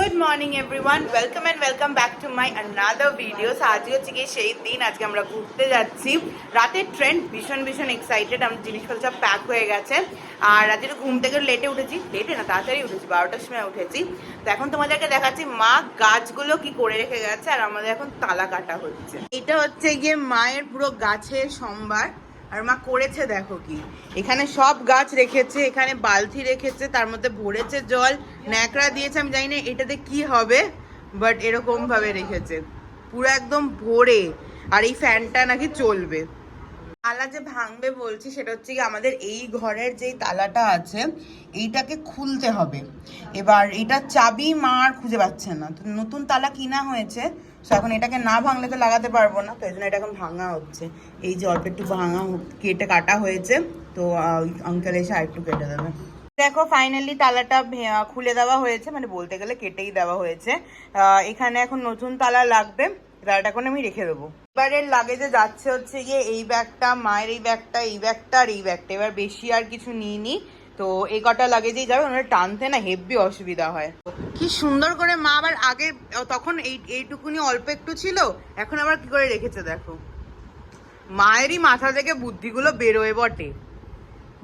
Good morning everyone, welcome and welcome back to my another video. আজকে হচ্ছে গিয়ে সেই দিন, আজকে আমরা ঘুরতে যাচ্ছি। রাতের ট্রেন, ভীষণ ভীষণ এক্সাইটেড। আমার জিনিসপত্র সব প্যাক হয়ে গেছে। আর রাতে ঘুম থেকে লেটে উঠেছি, লেটে না তাড়াতাড়ি উঠেছি, 12টার সময় উঠেছি। তো এখন তোমাদেরকে দেখাচ্ছি মা গাছগুলো কি করে রেখে গেছে, আর আমাদের এখন তালা কাটা হচ্ছে। এটা হচ্ছে গিয়ে মায়ের পুরো গাছের সম্ভার, আর মা করেছে দেখো কি, এখানে সব গাছ রেখেছে, এখানে বালতি রেখেছে, তার মধ্যে ভরেছে জল, ন্যাকড়া দিয়েছে। আমি জানি না এটাতে কি হবে, বাট এরকম ভাবে রেখেছে পুরো একদম ভরে। আর এই ফ্যানটা নাকি চলবে। তালা যে ভাঙবে বলছি, সেটা হচ্ছে কি আমাদের এই ঘরের যেই তালাটা আছে এইটাকে খুলতে হবে। এবার এটা চাবি মা আর খুঁজে পাচ্ছে না, তো নতুন তালা কিনা হয়েছে, তো এখন এটাকে না ভাঙলে তো লাগাতে পারবো না, তো এই জন্য এটা এখন ভাঙা হচ্ছে। এই যে অল্প একটু ভাঙা কেটে কাটা হয়েছে, তো আঙ্কেল এসে আর একটু কেটে দেবে। দেখো ফাইনালি তালাটা খুলে দেওয়া হয়েছে, মানে বলতে গেলে কেটেই দেওয়া হয়েছে। এখানে এখন নতুন তালা লাগবে, তালাটা এখন আমি রেখে দেবো। এবারের লাগেজে যাচ্ছে হচ্ছে গিয়ে এই ব্যাগটা, মায়ের এই ব্যাগটা, এই ব্যাগটা আর এই ব্যাগটা। এবার বেশি আর কিছু নিইনি, তো এই কটা লাগেজেই যাবে। ওনারা টানতে না হেভি অসুবিধা হয়। কি সুন্দর করে মা আবার আগে, তখন এইটুকুনি অল্প একটু ছিল, এখন আবার কি করে রেখেছে দেখো। মায়েরই মাথা থেকে বুদ্ধিগুলো বেরোয় বটে।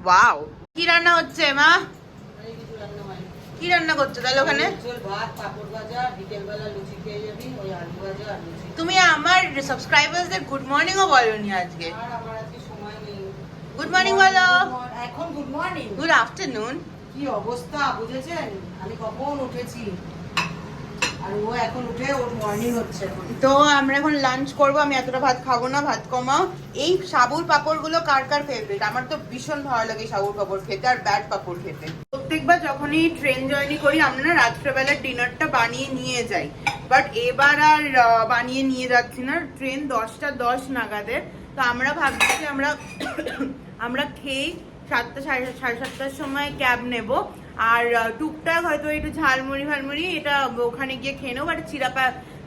ওয়াও, কি রান্না হচ্ছে মা? কি রান্না করছো তাহলে ওখানে? তুমি আমার সাবস্ক্রাইবারদের গুড মর্নিং ও বলোনি আজকে। গুড মর্নিং বলো। এখন গুড মর্নিং, গুড আফটারনুন। কি অবস্থা বুঝেছেন? আমি কখন উঠেছি আর ও এখন উঠে ওর মর্নিং হচ্ছে। তো আমরা এখন লাঞ্চ করবো। আমি এতটা ভাত খাবো না, ভাত কমাও। এই সাবুর পাপড়গুলো কার কার ফেভারিট? আমার তো ভীষণ ভালো লাগে সাবুর পাপড় খেতে আর ব্যাট পাপড় খেতে। প্রত্যেকবার যখনই ট্রেন জার্নি করি আমরা না রাত্রেবেলার ডিনারটা বানিয়ে নিয়ে যাই, বাট এবার আর বানিয়ে নিয়ে যাচ্ছি না। ট্রেন 10টা 10 নাগাদের, তো আমরা ভাবছি যে আমরা খেয়ে 7টা সাড়ে 7টার সময় ক্যাব নেব। আর টুকটাক হয়তো একটু ঝালমুড়ি ফালমুড়ি এটা ওখানে গিয়ে খেয়ে নেবো। বাট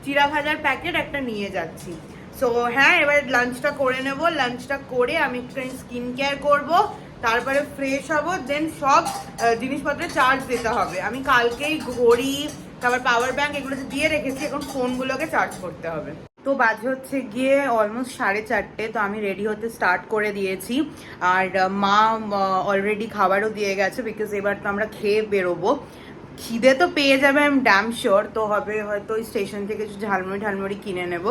চিরা ভাজার প্যাকেট একটা নিয়ে যাচ্ছি। সো হ্যাঁ, এবার লাঞ্চটা করে নেব। লাঞ্চটা করে আমি একটু স্কিন কেয়ার করবো, তারপরে ফ্রেশ হবো, দেন সব জিনিসপত্রে চার্জ দিতে হবে। আমি কালকেই ঘড়ি, তারপর পাওয়ার ব্যাংক এগুলো দিয়ে রেখেছি, এখন ফোনগুলোকে চার্জ করতে হবে। তো বাজে হচ্ছে গিয়ে অলমোস্ট 4:30, তো আমি রেডি হতে স্টার্ট করে দিয়েছি। আর মা অলরেডি খাবারও দিয়ে গেছে, বিকজ এবার তো আমরা খেয়ে বেরোবো। খিদে তো পেয়ে যাবে, আমি ড্যাম শিওর। তো হবে হয়তো ওই স্টেশন থেকে কিছু ঝালমুড়ি কিনে নেব।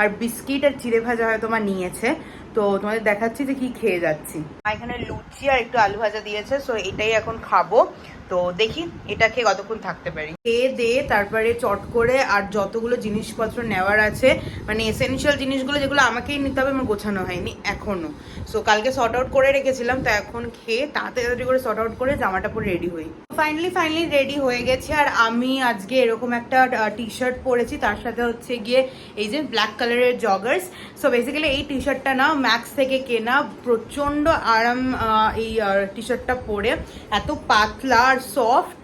আর বিস্কিট আর চিড়ে ভাজা হয়তো মা নিয়েছে, তো তোমাদের দেখাচ্ছি যে কি খেয়ে যাচ্ছি। এখানে লুচি আর একটু আলু ভাজা দিয়েছে, সো এটাই এখন খাবো। তো দেখি এটা খেয়ে কতক্ষণ থাকতে পারি। খেয়ে দিয়ে তারপরে চট করে আর যতগুলো জিনিসপত্র নেওয়ার আছে, মানে এসেনশিয়াল জিনিসগুলো যেগুলো আমাকেই নিতে হবে, আমার গোছানো হয়নি এখনো। সো কালকে শর্ট আউট করে রেখেছিলাম, তো এখন খেয়ে তাড়াতাড়ি করে শর্ট আউট করে জামাটা পরে রেডি হই। ফাইনালি রেডি হয়ে গেছে। আর আমি আজকে এরকম একটা টি শার্ট পরেছি, তার সাথে হচ্ছে গিয়ে এই যে ব্ল্যাক কালারের জগার্স। সো বেসিক্যালি এই টি শার্টটা না ম্যাক্স থেকে কেনা, প্রচন্ড আরাম এই টি শার্টটা পরে, এত পাতলা আর সফট,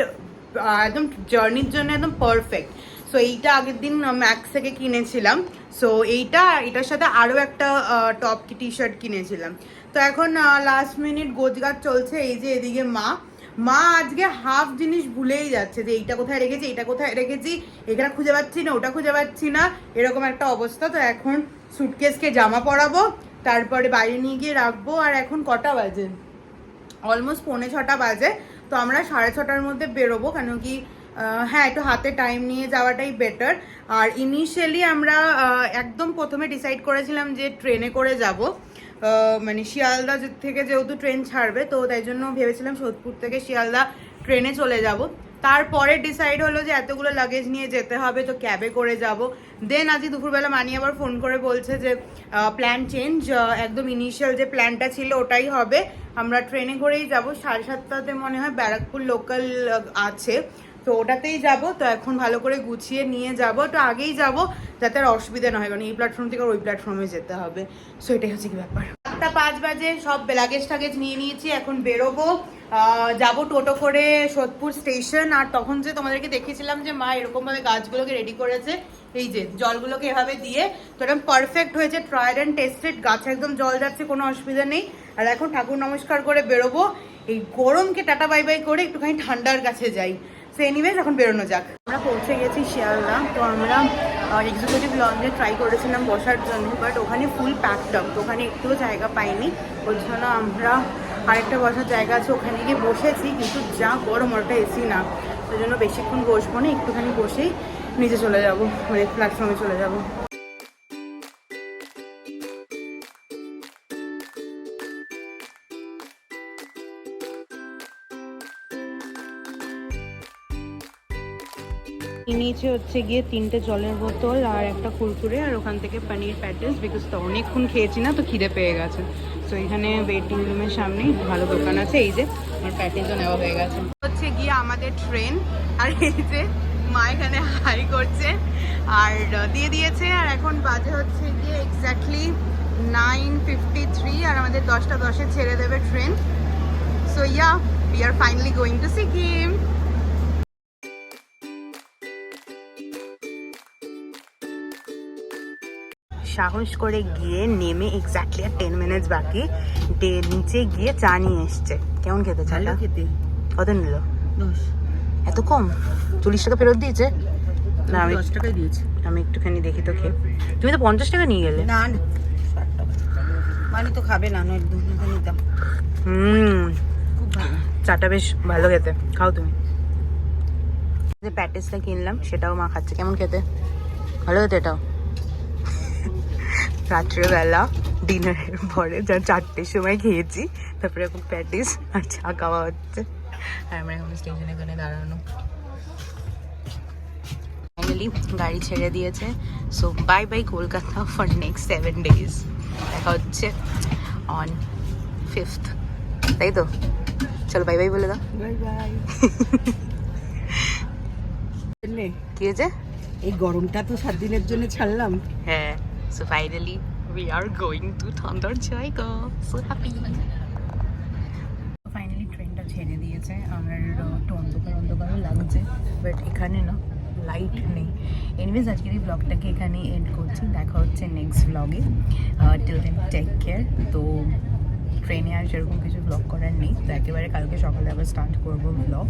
একদম জার্নির জন্য একদম পারফেক্ট। সো এইটা আগের দিন ম্যাক্স থেকে কিনেছিলাম। সো এটার সাথে আরও একটা টপ টি শার্ট কিনেছিলাম। তো এখন লাস্ট মিনিট গোছগাছ চলছে। এই যে এদিকে মা আজকে হাফ জিনিস ভুলেই যাচ্ছে, যে এইটা কোথায় রেখেছি, এটা কোথায় রেখেছি, এখানে খুঁজে পাচ্ছি না, ওটা খুঁজে পাচ্ছি না, এরকম একটা অবস্থা। তো এখন সুটকেসকে জামা পরাবো, তারপরে বাইরে নিয়ে গিয়ে রাখবো। আর এখন কটা বাজে? অলমোস্ট 5:45 বাজে। তো আমরা 6:30টার মধ্যে বেরোবো, কেন কি হ্যাঁ, একটু হাতে টাইম নিয়ে যাওয়াটাই বেটার। আর ইনিশিয়ালি আমরা একদম প্রথমে ডিসাইড করেছিলাম যে ট্রেনে করে যাব, মানে শিয়ালদা থেকে যেহেতু ট্রেন ছাড়বে, তো তাই জন্য ভেবেছিলাম সোদপুর থেকে শিয়ালদা ট্রেনে চলে যাব। তারপরে ডিসাইড হলো যে এতগুলো লাগেজ নিয়ে যেতে হবে, তো ক্যাবে করে যাব। দেন আজকে দুপুরবেলা মানি আবার ফোন করে বলছে যে প্ল্যান চেঞ্জ, একদম ইনিশিয়াল যে প্ল্যানটা ছিল ওটাই হবে, আমরা ট্রেনে করেই যাব। 7:30টাতে মনে হয় ব্যারাকপুর লোকাল আছে, তো ওটাতেই যাব। তো এখন ভালো করে গুছিয়ে নিয়ে যাব, তো আগেই যাব যাতে আর অসুবিধা না হয়, কারণ এই প্ল্যাটফর্ম থেকে ওই প্ল্যাটফর্মে যেতে হবে। সো এটাই হচ্ছে কি ব্যাপার। 7:05 বাজে, সব লাগেজ নিয়ে নিয়েছি, এখন বেরোবো। যাবো টোটো করে সোদপুর স্টেশন। আর তখন যে তোমাদেরকে দেখেছিলাম যে মা এরকমভাবে গাছগুলোকে রেডি করেছে, এই যে জলগুলোকে এভাবে দিয়ে, তো একদম পারফেক্ট হয়েছে, ট্রায়াল অ্যান্ড টেস্টেড, গাছে একদম জল যাচ্ছে, কোনো অসুবিধা নেই। আর এখন ঠাকুর নমস্কার করে বেরোবো। এই গরমকে টাটা বাই বাই করে একটুখানি ঠান্ডার কাছে যাই। সো এনিওয়েজ এখন বেরোনো যাক। আমরা পৌঁছে গেছি শিয়ালদা। তো আমরা এক্সিকিউটিভ লঞ্চে ট্রাই করেছিলাম বসার জন্য, বাট ওখানে ফুল প্যাকড আপ, তো ওখানে একটুও জায়গা পাইনি। ওর জন্য আমরা আরেকটা বসার জায়গা আছে ওখানে গিয়ে বসেছি, কিন্তু যা গরম, ওটা এসি না, ওই জন্য বেশিক্ষণ বসবো না, একটুখানি বসেই নিচে চলে যাবো, মানে প্ল্যাটফর্মে চলে যাবো। নিচে হচ্ছে গিয়ে 3টে জলের বোতল আর একটা কুরকুরে, আর ওখান থেকে পনির প্যাটিস, বিকজ তো অনেকক্ষণ খেয়েছি না, তো খিদে পেয়ে গেছে। তো এখানে ওয়েটিং রুমের সামনেই ভালো দোকান আছে, এই যে আমার প্যাটিসও নেওয়া হয়ে গেছে। হচ্ছে গিয়ে আমাদের ট্রেন, আর এই যে মা এখানে হাই করছে আর দিয়ে দিয়েছে। আর এখন বাজে হচ্ছে গিয়ে এক্স্যাক্টলি 9:53, আর আমাদের 10টা 10-এ ছেড়ে দেবে train. So yeah, we are finally going to Sikkim. সাহস করে গিয়ে নেমে এক্স্যাক্টলি 10 মিনিটস বাকি নিচে গিয়ে চা নিয়ে এসছে। কেমন খেতে চাটা? খেতে কত নিল? 10 এত কম? 40 টাকা ফেরত দিয়েছে? না, আমি 10 টাকাই দিয়েছি। আমি একটুখানি দেখি তো খেয়ে। তুমি তো 50 টাকা নিয়ে গেলে। না না, 60 টাকা। মানে তো খাবে না, নয় দুটো নিতাম। খুব ভালো চাটা, বেশ ভালো খেতে। খাও তুমি। যে প্যাটিসটা কিনলাম সেটাও মা খাচ্ছে। কেমন খেতে? ভালো খেতে এটাও। রাত্রেবেলা ডিনারের পরে যা 4টের সময় খেয়েছি, তারপরে এখন প্যাটিস আর চা খাওয়া হচ্ছে। আর আমরা এখন স্টেশনে এখানে দাঁড়ানো। ফাইনালি গাড়ি ছেড়ে দিয়েছে। So bye bye Kolkata for next 7 days। দেখা হচ্ছে অন 5th, তাই তো? চলো বাই বাই বলে দাও। Bye bye. কি হয়েছে? এই গরমটা তো 7 দিনের জন্য ছাড়লাম। হ্যাঁ, so finally we are going to Thandar জায়গা. So happy. ফাইনালি ট্রেনটা ছেড়ে দিয়েছে। আমার একটু অন্ধকার অন্ধকারও লাগছে, বাট এখানে না লাইট নেই। এনিওয়েজ আজকের এই ব্লগটাকে এখানেই এন্ড করছি। দেখা হচ্ছে নেক্সট ব্লগে। Till then take care. তো ট্রেনে আর সেরকম কিছু ব্লগ করার নেই, তো একেবারে কালকে সকালে আবার স্টার্ট করবো ব্লগ।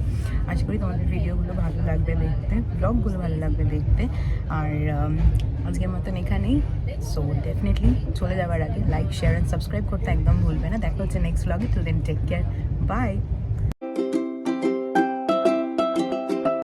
আশা করি তোমাদের ভিডিওগুলো ভালো লাগবে দেখতে, ব্লগগুলো ভালো লাগবে দেখতে। আর আজকের মতন এখানেই। সো ডেফিনেটলি চলে যাওয়ার আগে লাইক, শেয়ার অ্যান্ড সাবস্ক্রাইব করতে একদম ভুলবে না। দেখা হচ্ছে নেক্সট ব্লগে। Till then take care, by.